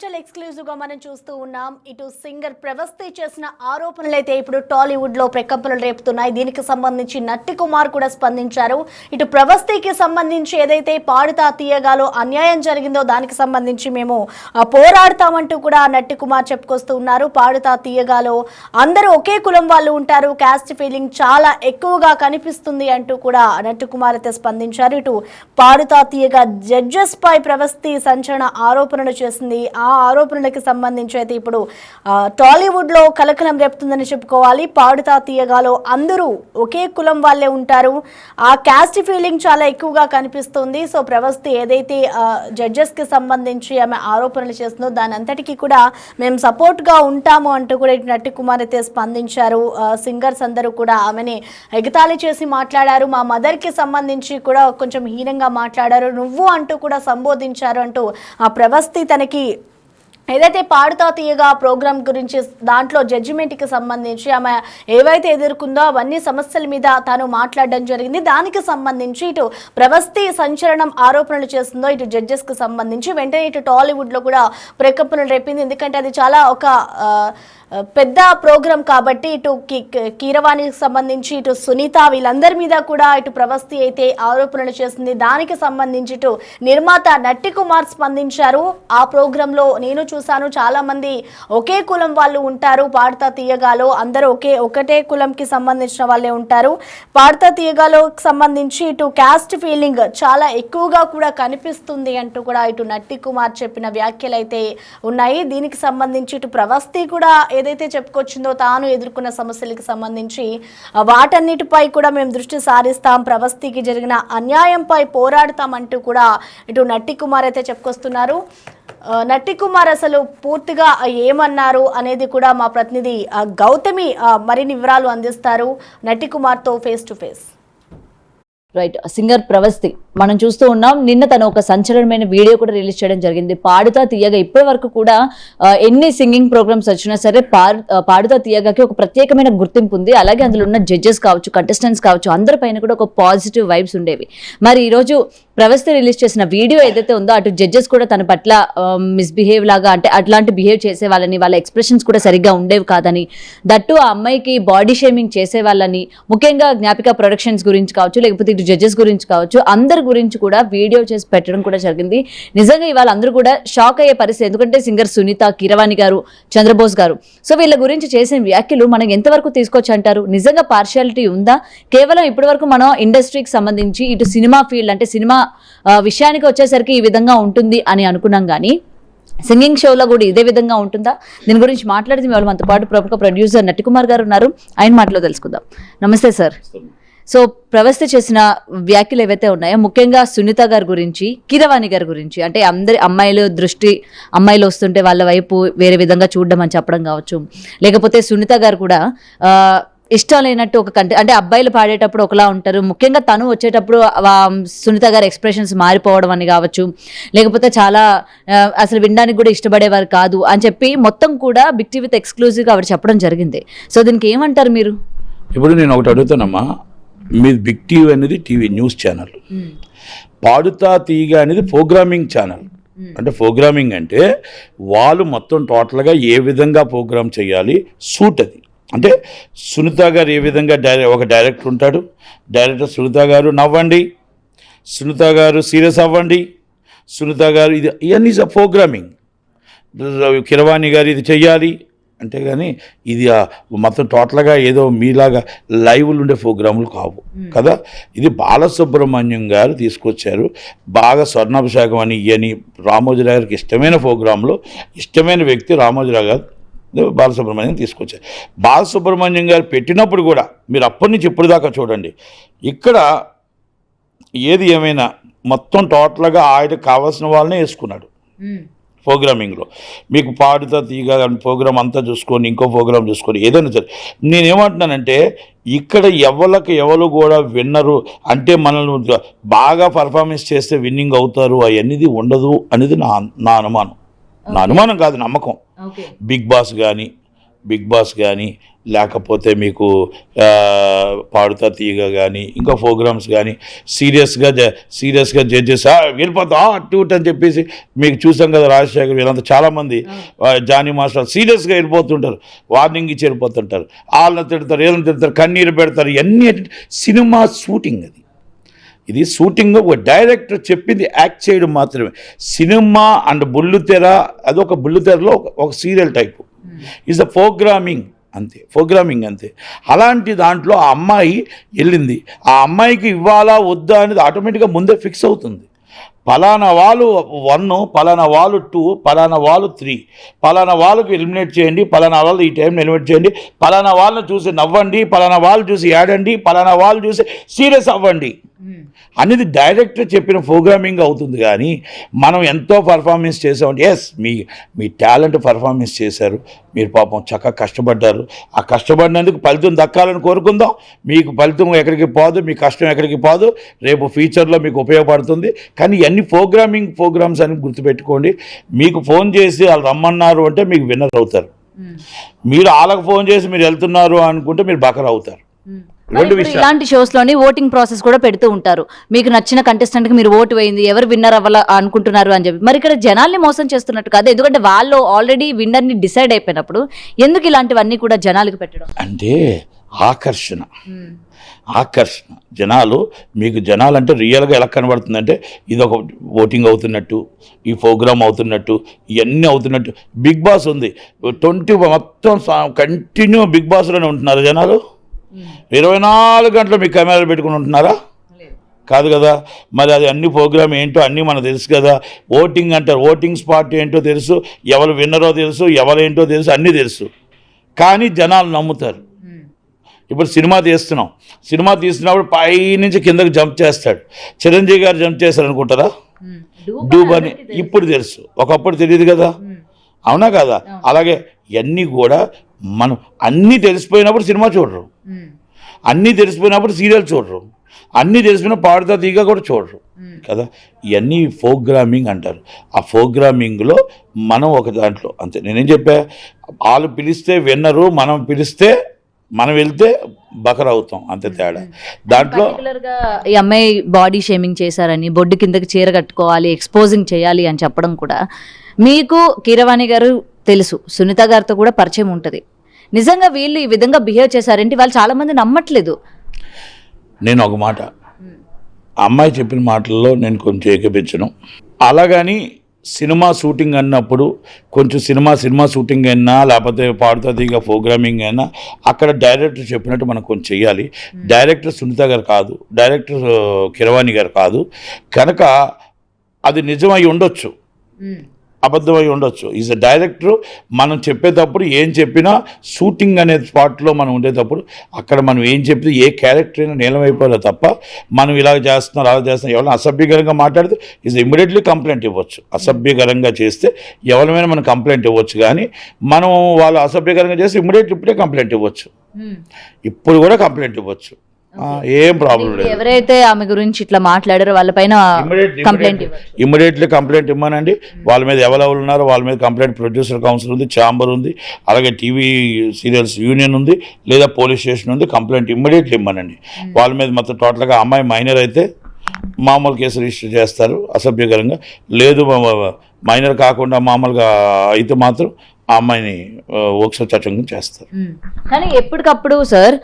Special exclusive గా మనం చూస్తూ ఉన్నాం. ఇటు సింగర్ ప్రవస్తి చేసిన ఆరోపణలు అయితే ఇప్పుడు టాలీవుడ్ లో ప్రకంపనలు రేపుతున్నాయి. దీనికి సంబంధించి నట్టి కుమార్ కూడా స్పందించారు. ఇటు ప్రవస్తికి సంబంధించి ఏదైతే పాడుతా తీయగాలో అన్యాయం జరిగిందో దానికి సంబంధించి మేము పోరాడతామంటూ కూడా నట్టి కుమార్ చెప్పుకొస్తూ ఉన్నారు. పాడుతా తీయగాలో అందరూ ఒకే కులం వాళ్ళు ఉంటారు, క్యాస్ట్ ఫీలింగ్ చాలా ఎక్కువగా కనిపిస్తుంది అంటూ కూడా నట్టి కుమార్ అయితే స్పందించారు. ఇటు పాడుతా తీయగా జడ్జెస్ పై ప్రవస్తి సంచలన ఆరోపణలు చేసింది. ఆ ఆరోపణలకు సంబంధించి అయితే ఇప్పుడు టాలీవుడ్ లో కలకలం రేపుతుందని చెప్పుకోవాలి. పాడుతా తీయగాలో అందరూ ఒకే కులం వాళ్ళే ఉంటారు, ఆ క్యాస్ట్ ఫీలింగ్ చాలా ఎక్కువగా కనిపిస్తుంది. సో ప్రవస్తి ఏదైతే జడ్జెస్ కి సంబంధించి ఆమె ఆరోపణలు చేస్తుందో దాని అంతటికీ కూడా మేము సపోర్ట్ గా ఉంటాము అంటూ కూడా నట్టి కుమార్ అయితే స్పందించారు. సింగర్స్ అందరూ కూడా ఆమెని ఎగతాళి చేసి మాట్లాడారు. మా మదర్ కి సంబంధించి కూడా కొంచెం హీనంగా మాట్లాడారు, నువ్వు అంటూ కూడా సంబోధించారు అంటూ ఆ ప్రవస్తి తనకి ఏదైతే పాడుతా తీయగా ప్రోగ్రామ్ గురించి దాంట్లో జడ్జిమెంట్కి సంబంధించి ఆమె ఏవైతే ఎదుర్కొందో అవన్నీ సమస్యల మీద తాను మాట్లాడడం జరిగింది. దానికి సంబంధించి ఇటు ప్రవస్తి సంచలనం ఆరోపణలు చేస్తుందో ఇటు జడ్జెస్కి సంబంధించి వెంటనే ఇటు టాలీవుడ్లో కూడా ప్రకంపనలు రేపింది. ఎందుకంటే అది చాలా ఒక పెద్ద ప్రోగ్రాం కాబట్టి ఇటు కీరవాణికి సంబంధించి ఇటు సునీత వీళ్ళందరి మీద కూడా ఇటు ప్రవస్తి అయితే ఆరోపణలు చేస్తుంది. దానికి సంబంధించి ఇటు నిర్మాత నట్టి కుమార్ స్పందించారు. ఆ ప్రోగ్రాంలో నేను చూశాను, చాలా మంది ఒకే కులం వాళ్ళు ఉంటారు, పాడుతా తీయగాలో అందరూ ఒకటే కులంకి సంబంధించిన వాళ్ళే ఉంటారు, పాడుతా తీయగాలో సంబంధించి ఇటు క్యాస్ట్ ఫీలింగ్ చాలా ఎక్కువగా కూడా కనిపిస్తుంది అంటూ కూడా ఇటు నట్టి కుమార్ చెప్పిన వ్యాఖ్యలు అయితే ఉన్నాయి. దీనికి సంబంధించి ఇటు ప్రవస్తి కూడా ఏదైతే చెప్పుకొచ్చిందో తాను ఎదుర్కొన్న సమస్యలకు సంబంధించి వాటన్నిటిపై కూడా మేము దృష్టి సారిస్తాం, ప్రవస్తికి జరిగిన అన్యాయంపై పోరాడతామంటూ కూడా ఇటు నట్టి కుమార్ అయితే చెప్పుకొస్తున్నారు. నట్టి కుమార్ అసలు పూర్తిగా ఏమన్నారు అనేది కూడా మా ప్రతినిధి గౌతమి మరిన్ని వివరాలు అందిస్తారు నట్టి కుమార్తో face to face. Right, singer Pravasthi మనం చూస్తూ ఉన్నాం. నిన్న తను ఒక సంచలనమైన వీడియో కూడా రిలీజ్ చేయడం జరిగింది. పాడుతా తీయగా ఇప్పటి వరకు కూడా ఎన్ని సింగింగ్ ప్రోగ్రామ్స్ వచ్చినా సరే పాడుతా తీయగాకి ఒక ప్రత్యేకమైన గుర్తింపు ఉంది. అలాగే అందులో ఉన్న జడ్జెస్ కావచ్చు, కంటెస్టెంట్స్ కావచ్చు, అందరిపైన కూడా ఒక పాజిటివ్ వైబ్స్ ఉండేవి. మరి ఈరోజు ప్రవస్తి రిలీజ్ చేసిన వీడియో ఏదైతే ఉందో అటు జడ్జెస్ కూడా తన పట్ల మిస్బిహేవ్ లాగా, అంటే అట్లాంటి బిహేవ్ చేసే వాళ్ళని, వాళ్ళ ఎక్స్ప్రెషన్స్ కూడా సరిగ్గా ఉండేవి కాదని, దట్టు ఆ అమ్మాయికి బాడీ షేమింగ్ చేసే వాళ్ళని, ముఖ్యంగా జ్ఞాపిక ప్రొడక్షన్స్ గురించి కావచ్చు, లేకపోతే ఇటు జడ్జెస్ గురించి కావచ్చు, అందరి గురించి కూడా వీడియో చేసి పెట్టడం కూడా జరిగింది. నిజంగా ఇవాళ అందరూ కూడా షాక్ అయ్యే పరిస్థితి. ఎందుకంటే సింగర్ సునీత, కీరవాణి గారు, చంద్రబోస్ గారు, సో వీళ్ళ గురించి చేసిన వ్యాఖ్యలు మనం ఎంతవరకు తీసుకొచ్చి అంటారు? నిజంగా పార్షియాలిటీ ఉందా? కేవలం ఇప్పటి వరకు మనం ఇండస్ట్రీకి సంబంధించి ఇటు సినిమా ఫీల్డ్, అంటే సినిమా విషయానికి వచ్చేసరికి ఈ విధంగా ఉంటుంది అని అనుకున్నాం, కానీ సింగింగ్ షోలో కూడా ఇదే విధంగా ఉంటుందా? దీని గురించి మాట్లాడితే వాళ్ళు మనతో పాటు ప్రముఖ ప్రొడ్యూసర్ నట్టి కుమార్ గారు ఉన్నారు, ఆయన మాటలో తెలుసుకుందాం. నమస్తే సార్. సో ప్రవస్తి చేసిన వ్యాఖ్యలు ఏవైతే ఉన్నాయో, ముఖ్యంగా సునీత గారి గురించి, కీరవాణి గారి గురించి, అంటే అందరి అమ్మాయిలు వస్తుంటే వాళ్ళ వైపు వేరే విధంగా చూడడం అని చెప్పడం కావచ్చు, లేకపోతే సునీత గారు కూడా ఇష్టం లేనట్టు అంటే అబ్బాయిలు పాడేటప్పుడు ఒకలా ఉంటారు, ముఖ్యంగా తను వచ్చేటప్పుడు సునీత గారి ఎక్స్ప్రెషన్స్ మారిపోవడం అని కావచ్చు, లేకపోతే చాలా అసలు వినడానికి కూడా ఇష్టపడేవారు కాదు అని చెప్పి మొత్తం కూడా బిగ్ టీవీతో ఎక్స్క్లూజివ్గా ఆవిడ చెప్పడం జరిగింది. సో దీనికి ఏమంటారు మీరు? ఇప్పుడు నేను ఒకటి అడుగుతానమ్మా, మీ బిగ్ టీవీ అనేది టీవీ న్యూస్ ఛానల్, పాడుతా తీయగా అనేది ప్రోగ్రామింగ్ ఛానల్. అంటే ప్రోగ్రామింగ్ అంటే వాళ్ళు మొత్తం టోటల్గా ఏ విధంగా ప్రోగ్రామ్ చేయాలి, సూట్ అది. అంటే సునీత గారు ఏ విధంగా ఒక డైరెక్టర్ ఉంటాడు, డైరెక్టర్ సునీత గారు నవ్వండి, సునీత గారు సీరియస్ అవ్వండి, సునీత గారు ఇది ఇవన్నీ ప్రోగ్రామింగ్. కీరవాణి గారు ఇది చెయ్యాలి అంటే, కానీ ఇది మొత్తం టోటల్గా ఏదో మీలాగా లైవ్లు ఉండే ప్రోగ్రాములు కావు కదా. ఇది బాలసుబ్రహ్మణ్యం గారు తీసుకొచ్చారు. బాగా స్వర్ణాభిషేకం అని ఇవని రామోజీరావు గారికి ఇష్టమైన ప్రోగ్రాంలో ఇష్టమైన వ్యక్తి రామోజీరావు గారు బాలసుబ్రహ్మణ్యం తీసుకొచ్చారు. బాలసుబ్రహ్మణ్యం గారు పెట్టినప్పుడు కూడా మీరు అప్పటి నుంచి ఇప్పుడు దాకా చూడండి, ఇక్కడ ఏది ఏమైనా మొత్తం టోటల్గా ఆయనకు కావాల్సిన వాళ్ళనే వేసుకున్నాడు ప్రోగ్రామింగ్లో. మీకు పాడుతా తీయగా ప్రోగ్రామ్ అంతా చూసుకొని ఇంకో ప్రోగ్రామ్ చూసుకొని ఏదైనా సరే, నేనేమంటున్నానంటే ఇక్కడ ఎవరు కూడా విన్నరు అంటే మనల్ని బాగా పర్ఫార్మెన్స్ చేస్తే విన్నింగ్ అవుతారు అనేది ఉండదు అనేది నా అనుమానం. నా అనుమానం కాదు, నమ్మకం. బిగ్ బాస్ కానీ బిగ్ బాస్ కానీ లేకపోతే మీకు పాడుతా తీగ కానీ ఇంకా ప్రోగ్రామ్స్ కానీ సీరియస్గా జడ్జెస్ వెళ్ళిపోతా అటు అని చెప్పేసి మీకు చూసాం కదా రాజశేఖర్ వీళ్ళంతా చాలామంది జానీ మాస్టర్ సీరియస్గా వెళ్ళిపోతుంటారు, వార్నింగ్ ఇచ్చి వెళ్ళిపోతుంటారు, వాళ్ళని తిడతారు వీళ్ళని తిడతారు, కన్నీరు పెడతారు. ఇవన్నీ సినిమా షూటింగ్ అది. ఇది షూటింగ్ ఒక డైరెక్టర్ చెప్పింది యాక్ట్ చేయడం మాత్రమే. సినిమా అండ్ బుల్లుతెర అదొక బుల్లుతెరలో ఒక serial type is the programming అంతే. అలాంటి దాంట్లో ఆ అమ్మాయి వెళ్ళింది, ఆ అమ్మాయికి ఇవ్వాలా వద్దా అనేది ఆటోమేటిక్గా ముందే ఫిక్స్ అవుతుంది. పలానా వాళ్ళు 1, పలానా వాళ్ళు 2, పలానా వాళ్ళు 3, పలానా వాళ్ళకి ఎలిమినేట్ చేయండి, పలానా వాళ్ళు ఈ టైంని ఎలిమినేట్ చేయండి, పలానా వాళ్ళని చూసి నవ్వండి, పలానా వాళ్ళు చూసి ఏడండి, పలానా వాళ్ళు చూసి సీరియస్ అవ్వండి అనేది డైరెక్టర్ చెప్పిన ప్రోగ్రామింగ్ అవుతుంది. కానీ మనం ఎంతో పర్ఫార్మెన్స్ చేసామంటే ఎస్ మీ టాలెంట్ పర్ఫార్మెన్స్ చేశారు, మీరు పాపం చక్కగా కష్టపడ్డారు, ఆ కష్టపడినందుకు ఫలితం దక్కాలని కోరుకుందాం. మీకు ఫలితం ఎక్కడికి పోదు, మీ కష్టం ఎక్కడికి పోదు, రేపు ఫ్యూచర్లో మీకు ఉపయోగపడుతుంది. కానీ ఇవన్నీ ప్రోగ్రామ్స్ అని గుర్తుపెట్టుకోండి. మీకు ఫోన్ చేసి వాళ్ళు రమ్మన్నారు అంటే మీకు విన్నర్ అవుతారు. మీరు వాళ్ళకి ఫోన్ చేసి మీరు వెళ్తున్నారు అనుకుంటే మీరు బకర్ అవుతారు. ఇలాంటి షోస్ లోని ఓటింగ్ ప్రాసెస్ కూడా పెడుతూ ఉంటారు. మీకు నచ్చిన కంటెస్టెంట్ కి మీరు ఓటు వేయింది, ఎవరు విన్నర్ అవ్వాల అనుకుంటున్నారు అని చెప్పి. మరి ఇక్కడ జనాల్ని మోసం చేస్తున్నట్టు కాదు, ఎందుకంటే వాళ్ళు ఆల్రెడీ విన్నర్ ని డిసైడ్ అయిపోయినప్పుడు ఎందుకు ఇలాంటివన్నీ కూడా జనాలకు పెట్టడం అంటే ఆకర్షణ. జనాలు అంటే రియల్గా ఎలా కనబడుతుందంటే ఇది ఒక ఓటింగ్ అవుతున్నట్టు, ఈ ప్రోగ్రామ్ అవుతున్నట్టు, ఇవన్నీ అవుతున్నట్టు. బిగ్ బాస్ ఉంది 20 మొత్తం కంటిన్యూ బిగ్ బాస్లోనే ఉంటున్నారు జనాలు. 24 గంటలు మీ కెమెరాలు పెట్టుకుని ఉంటున్నారా? కాదు కదా. మరి అది అన్ని ప్రోగ్రామ్ ఏంటో అన్నీ మనకు తెలుసు కదా. ఓటింగ్ అంటారు, ఓటింగ్ స్పాట్ ఏంటో తెలుసు, ఎవరు విన్నరో తెలుసు, ఎవరేంటో తెలుసు, అన్నీ తెలుసు. కానీ జనాలు నమ్ముతారు. ఇప్పుడు సినిమా తీస్తున్నప్పుడు పై నుంచి కిందకి జంప్ చేస్తాడు. చిరంజీవి గారు జంప్ చేస్తారు అనుకుంటారా? డూబ్ అని ఇప్పుడు తెలుసు, ఒకప్పుడు తెలియదు కదా. అవునా కదా? అలాగే ఇవన్నీ కూడా మనం అన్నీ తెలిసిపోయినప్పుడు సినిమా చూడరు, అన్నీ తెలిసిపోయినప్పుడు సీరియల్ చూడరు, అన్నీ తెలిసిపోయిన పాడుతా తీగ కూడా చూడరు కదా. ఇవన్నీ ప్రోగ్రామింగ్ అంటారు. ఆ ప్రోగ్రామింగ్లో మనం ఒక దాంట్లో అంతే. నేనేం చెప్పా, వాళ్ళు పిలిస్తే విన్నరు, మనం పిలిస్తే మనం వెళ్తే బకర్ అవుతాం, అంతే తేడా. దాంట్లో ఈ అమ్మాయి బాడీ షేమింగ్ చేశారని, బొడ్డు కిందకి చీర కట్టుకోవాలి, ఎక్స్పోజింగ్ చేయాలి అని చెప్పడం కూడా మీకు కీరవాణి గారు తెలుసు, సునీత గారితో కూడా పరిచయం ఉంటుంది. నిజంగా వీళ్ళు ఈ విధంగా బిహేవ్ చేశారంటే వాళ్ళు చాలా మంది నమ్మట్లేదు. నేను ఒక మాట, అమ్మాయి చెప్పిన మాటల్లో నేను కొంచెం ఏకపించను. అలాగని సినిమా షూటింగ్ అన్నప్పుడు కొంచెం సినిమా షూటింగ్ అయినా లేకపోతే పాడుతుంది ఇక ప్రోగ్రామింగ్ అయినా అక్కడ డైరెక్టర్ చెప్పినట్టు మనం కొంచెం చెయ్యాలి. డైరెక్టర్ సునీత గారు కాదు, డైరెక్టర్ కీరవాణి గారు కాదు కనుక అది నిజమై ఉండొచ్చు, అబద్ధమై ఉండొచ్చు. Is a director. మనం చెప్పేటప్పుడు ఏం చెప్పినా షూటింగ్ అనే స్పాట్లో మనం ఉండేటప్పుడు అక్కడ మనం ఏం చెప్పితే ఏ క్యారెక్టర్ అయినా నీలమైపోలే తప్ప మనం ఇలా చేస్తున్నాం అలా చేస్తున్నాం ఎవరైనా అసభ్యకరంగా మాట్లాడితే ఈజ్ ఇమ్మీడియట్లీ కంప్లైంట్ ఇవ్వచ్చు. అసభ్యకరంగా చేస్తే ఎవరైనా మనం కంప్లైంట్ ఇవ్వచ్చు. కానీ మనం వాళ్ళు అసభ్యకరంగా చేస్తే ఇప్పుడే కంప్లైంట్ ఇవ్వచ్చు, ఇప్పుడు కూడా కంప్లైంట్ ఇవ్వచ్చు, ఏం ప్రాబ్లం లేదు. ఎవరైతే ఆమె గురించి ఇట్లా మాట్లాడారో వాళ్ళపైన ఇమ్మీడియట్లీ కంప్లైంట్ ఇవ్వనండి. వాళ్ళ మీద ఎవరెవరు ఉన్నారో వాళ్ళ మీద కంప్లైంట్ ప్రొడ్యూసర్ కౌన్సిల్ ఉంది, ఛాంబర్ ఉంది, అలాగే టీవీ సీరియల్స్ యూనియన్ ఉంది, లేదా పోలీస్ స్టేషన్ ఉంది. కంప్లైంట్ ఇమ్మీడియట్లీ ఇవ్వనండి. వాళ్ళ మీద మొత్తం టోటల్గా అమ్మాయి మైనర్ అయితే మామూలు కేసు రిజిస్టర్ చేస్తారు అసభ్యకరంగా, లేదు మైనర్ కాకుండా మామూలుగా అయితే మాత్రం ఆ అమ్మాయిని ఒకసారి చట్టంగా చేస్తారు. కానీ ఎప్పటికప్పుడు సార్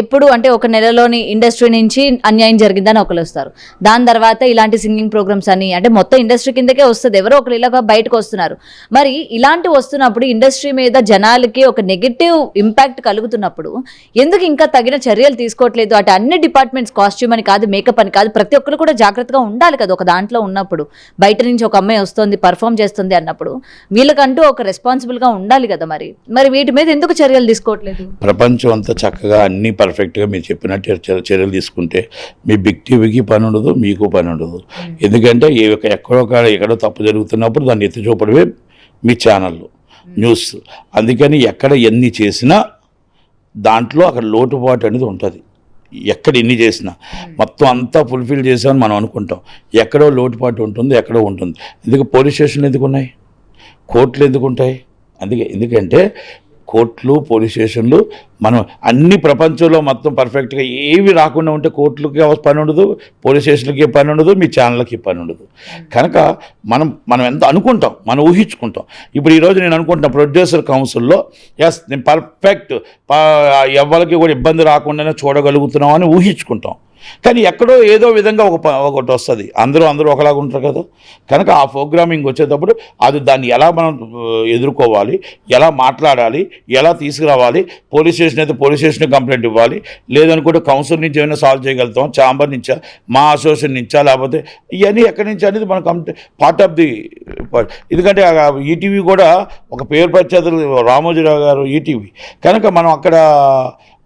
ఎప్పుడు అంటే ఒక నెలలోని ఇండస్ట్రీ నుంచి అన్యాయం జరిగిందని ఒకరు వస్తారు, దాని తర్వాత ఇలాంటి సింగింగ్ ప్రోగ్రామ్స్ అని అంటే మొత్తం ఇండస్ట్రీ కిందకే వస్తుంది, ఎవరో ఒకరు ఇలా బయటకు వస్తున్నారు. మరి ఇలాంటి వస్తున్నప్పుడు ఇండస్ట్రీ మీద జనాలకి ఒక నెగటివ్ ఇంపాక్ట్ కలుగుతున్నప్పుడు ఎందుకు ఇంకా తగిన చర్యలు తీసుకోవట్లేదు? అటు అన్ని డిపార్ట్మెంట్స్, కాస్ట్యూమ్ అని కాదు, మేకప్ అని కాదు, ప్రతి ఒక్కరు కూడా జాగ్రత్తగా ఉండాలి కదా. ఒక దాంట్లో ఉన్నప్పుడు బయట నుంచి ఒక అమ్మాయి వస్తుంది, పర్ఫామ్ చేస్తుంది అన్నప్పుడు వీళ్ళకంటూ ఒక రెస్పాన్సిబుల్గా ఉండాలి కదా. మరి వీటి మీద ఎందుకు చర్యలు తీసుకోవట్లేదు? ప్రపంచం అంతా చక్కగా అన్ని పర్ఫెక్ట్గా మీరు చెప్పినట్టు చర్యలు తీసుకుంటే మీ బిగ్ టీవీకి పని ఉండదు, మీకు పని ఉండదు. ఎందుకంటే ఎక్కడో తప్పు జరుగుతున్నప్పుడు దాన్ని ఎత్తి చూపడమే మీ ఛానళ్ళు న్యూస్. అందుకని ఎక్కడ ఎన్ని చేసినా దాంట్లో అక్కడ లోటుపాటు అనేది ఉంటుంది. ఎక్కడ ఎన్ని చేసినా మొత్తం అంతా ఫుల్ఫిల్ చేసామని మనం అనుకుంటాం, ఎక్కడో లోటుపాటు ఉంటుంది, ఎక్కడో ఉంటుంది. ఎందుకు పోలీస్ స్టేషన్లు ఎందుకు ఉన్నాయి, కోర్టులు ఎందుకు ఉంటాయి? ఎందుకంటే కోర్టులు పోలీస్ స్టేషన్లు మనం అన్ని ప్రపంచంలో మొత్తం పర్ఫెక్ట్గా ఏవి రాకుండా ఉంటే కోర్టులకి పని ఉండదు, పోలీస్ స్టేషన్లకి పని ఉండదు, మీ ఛానల్కి పని ఉండదు. కనుక మనం ఎంత అనుకుంటాం, మనం ఊహించుకుంటాం. ఇప్పుడు ఈరోజు నేను అనుకుంటున్నా ప్రొడ్యూసర్ కౌన్సిల్లో ఎస్ నేను పర్ఫెక్ట్ ఎవరికి కూడా ఇబ్బంది రాకుండానే చూడగలుగుతున్నాం అని ఊహించుకుంటాం. కానీ ఎక్కడో ఏదో విధంగా ఒకటి వస్తుంది. అందరూ ఒకలాగా ఉంటారు కదా. కనుక ఆ ప్రోగ్రామింగ్ వచ్చేటప్పుడు అది దాన్ని ఎలా మనం ఎదుర్కోవాలి, ఎలా మాట్లాడాలి, ఎలా తీసుకురావాలి, పోలీస్ స్టేషన్ అయితే పోలీస్ స్టేషన్ కంప్లైంట్ ఇవ్వాలి, లేదనుకుంటే కౌన్సిల్ నుంచి ఏమైనా సాల్వ్ చేయగలుగుతాం, ఛాంబర్ నుంచా, మా అసోసియేషన్ నుంచా, లేకపోతే ఇవన్నీ ఎక్కడి నుంచి అనేది మనం పార్ట్ ఆఫ్ ది. ఎందుకంటే ఈటీవీ కూడా ఒక పేరు ప్రఖ్యాతులు రామోజీరావు గారు ఈటీవీ. కనుక మనం అక్కడ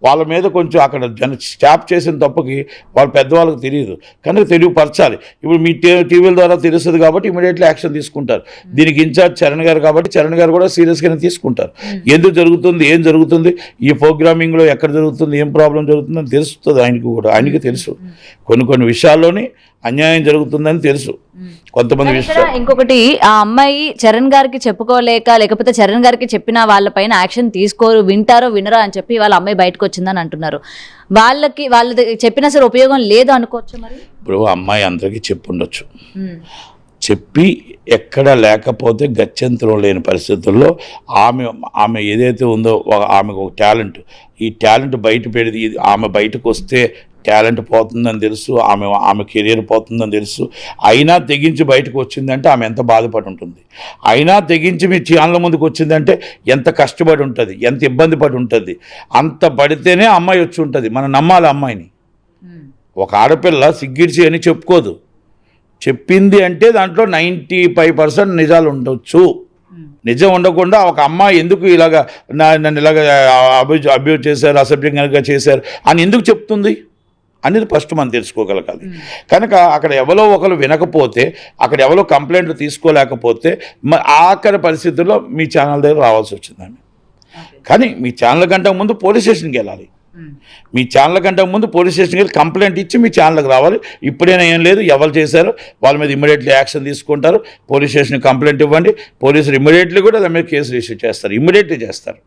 వాళ్ళ మీద కొంచెం అక్కడ స్టాప్ చేసిన తప్పుకి వాళ్ళ పెద్దవాళ్ళకి తెలియదు, కనుక తెలియపరచాలి. ఇప్పుడు మీ టీవీల ద్వారా తెలుస్తుంది కాబట్టి ఇమీడియట్లీ యాక్షన్ తీసుకుంటారు. దీనికి ఇన్ఛార్జ్ చరణ్ గారు కాబట్టి చరణ్ గారు కూడా సీరియస్గానే తీసుకుంటారు. ఎందుకు జరుగుతుంది, ఏం జరుగుతుంది, ఈ ప్రోగ్రామింగ్లో ఎక్కడ జరుగుతుంది, ఏం ప్రాబ్లం జరుగుతుందని తెలుస్తుంది. ఆయనకి తెలుసు కొన్ని విషయాల్లోని అన్యాయం జరుగుతుందని తెలుసు. కొంతమంది విషయాలు ఇంకొకటి, ఆ అమ్మాయి చరణ్ గారికి చెప్పుకోలేక, లేకపోతే చరణ్ గారికి చెప్పిన వాళ్ళపైన యాక్షన్ తీసుకోరు, వింటారో వినరో అని చెప్పి వాళ్ళ అమ్మాయి బయటకు వచ్చిందని అంటున్నారు. వాళ్ళు చెప్పినా సరే ఉపయోగం లేదు అనుకోవచ్చు. మరి ఇప్పుడు అమ్మాయి అందరికీ చెప్పుండొచ్చు, చెప్పి ఎక్కడ లేకపోతే గత్యంతరం లేని పరిస్థితుల్లో ఆమె ఏదైతే ఉందో ఆమెకు ఒక టాలెంట్, ఈ టాలెంట్ బయట పెడితే ఆమె బయటకు వస్తే టాలెంట్ పోతుందని తెలుసు, ఆమె కెరీర్ పోతుందని తెలుసు. అయినా తెగించి బయటకు వచ్చిందంటే ఆమె ఎంత బాధపడి ఉంటుంది. అయినా తెగించి మీ ఛానల్ ముందుకు వచ్చిందంటే ఎంత కష్టపడి ఉంటుంది, ఎంత ఇబ్బంది పడి ఉంటుంది. అంత పడితేనే అమ్మాయి వచ్చి ఉంటుంది. మనం నమ్మాలి అమ్మాయిని. ఒక ఆడపిల్ల సిగ్గిడిచి అని చెప్పుకోదు. చెప్పింది అంటే దాంట్లో 95% నిజాలు ఉండొచ్చు. నిజం ఉండకుండా ఒక అమ్మాయి ఎందుకు ఇలాగా నన్ను ఇలాగ అబ్యూజ్ చేశారు, అసభ్యంగా చేశారు అని ఎందుకు చెప్తుంది అనేది ఫస్ట్ మనం తెలుసుకోగలగాలి. కనుక అక్కడ ఎవరో ఒకరు వినకపోతే, అక్కడ ఎవరో కంప్లైంట్లు తీసుకోలేకపోతే ఆఖరి పరిస్థితుల్లో మీ ఛానల్ దగ్గర రావాల్సి వచ్చిందండి. కానీ మీ ఛానల్ కంటే ముందు పోలీస్ స్టేషన్కి వెళ్ళాలి. మీ ఛానల్ కంటే ముందు పోలీస్ స్టేషన్కి వెళ్ళి కంప్లైంట్ ఇచ్చి మీ ఛానల్కి రావాలి. ఇప్పుడైనా ఏం లేదు, ఎవరు చేశారో వాళ్ళ మీద ఇమ్మీడియట్లీ యాక్షన్ తీసుకుంటారు. పోలీస్ స్టేషన్కి కంప్లైంట్ ఇవ్వండి, పోలీసులు ఇమ్మీడియట్లీ కూడా దాని మీద కేసు రిజిస్టర్ చేస్తారు, ఇమ్మీడియట్లీ చేస్తారు.